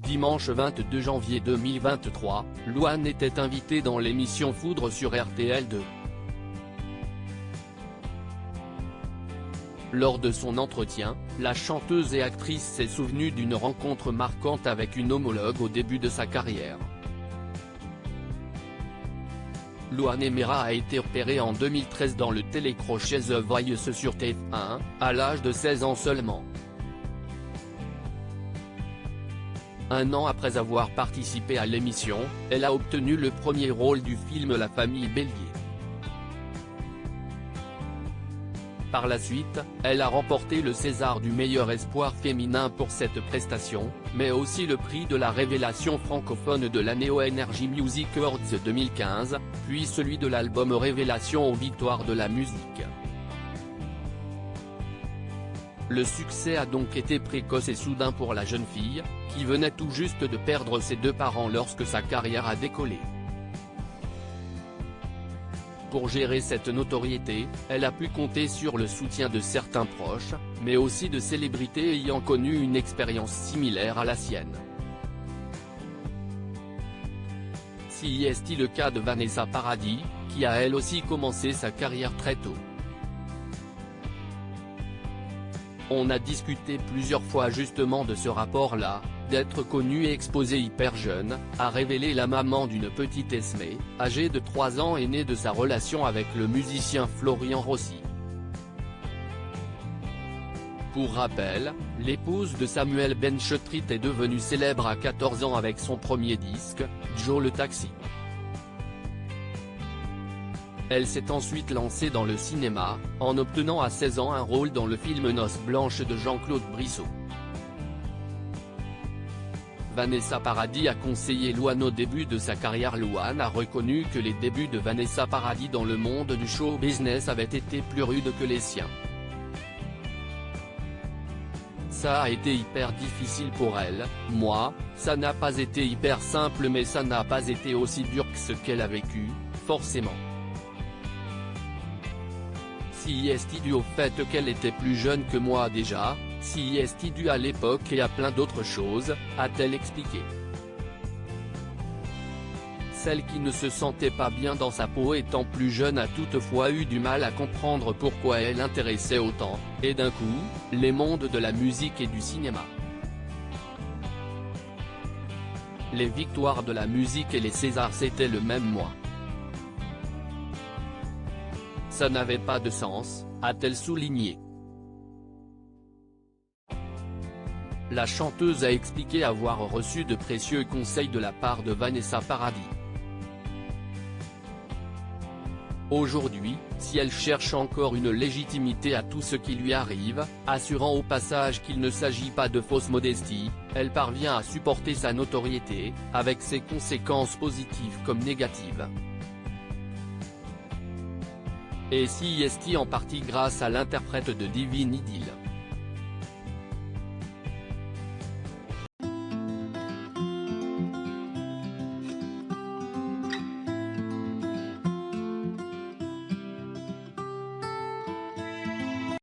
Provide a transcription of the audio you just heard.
Dimanche 22 janvier 2023, Louane était invitée dans l'émission Foudre sur RTL2. Lors de son entretien, la chanteuse et actrice s'est souvenue d'une rencontre marquante avec une homologue au début de sa carrière. Louane Aimera a été opérée en 2013 dans le télécrochet The Voice sur TF1, à l'âge de 16 ans seulement. Un an après avoir participé à l'émission, elle a obtenu le premier rôle du film La famille Bélier. Par la suite, elle a remporté le César du meilleur espoir féminin pour cette prestation, mais aussi le prix de la révélation francophone de l'année aux Energy Music Awards 2015, puis celui de l'album Révélation aux Victoires de la musique. Le succès a donc été précoce et soudain pour la jeune fille, qui venait tout juste de perdre ses deux parents lorsque sa carrière a décollé. Pour gérer cette notoriété, elle a pu compter sur le soutien de certains proches, mais aussi de célébrités ayant connu une expérience similaire à la sienne. Si est-il le cas de Vanessa Paradis, qui a elle aussi commencé sa carrière très tôt. On a discuté plusieurs fois justement de ce rapport-là, d'être connue et exposée hyper jeune, a révélé la maman d'une petite Esmée, âgée de 3 ans et née de sa relation avec le musicien Florian Rossi. Pour rappel, l'épouse de Samuel Benchetrit est devenue célèbre à 14 ans avec son premier disque, Joe le Taxi. Elle s'est ensuite lancée dans le cinéma, en obtenant à 16 ans un rôle dans le film Noces blanches de Jean-Claude Brissot. Vanessa Paradis a conseillé Louane au début de sa carrière. Louane a reconnu que les débuts de Vanessa Paradis dans le monde du show business avaient été plus rudes que les siens. Ça a été hyper difficile pour elle, moi, ça n'a pas été hyper simple mais ça n'a pas été aussi dur que ce qu'elle a vécu, forcément. Si est dû au fait qu'elle était plus jeune que moi déjà, si est dû à l'époque et à plein d'autres choses, a-t-elle expliqué. Celle qui ne se sentait pas bien dans sa peau étant plus jeune a toutefois eu du mal à comprendre pourquoi elle intéressait autant, et d'un coup, les mondes de la musique et du cinéma. Les victoires de la musique et les Césars c'était le même mois. Ça n'avait pas de sens, a-t-elle souligné. La chanteuse a expliqué avoir reçu de précieux conseils de la part de Vanessa Paradis. Aujourd'hui, si elle cherche encore une légitimité à tout ce qui lui arrive, assurant au passage qu'il ne s'agit pas de fausse modestie, elle parvient à supporter sa notoriété, avec ses conséquences positives comme négatives. Et si est en partie grâce à l'interprète de Divine Idylle.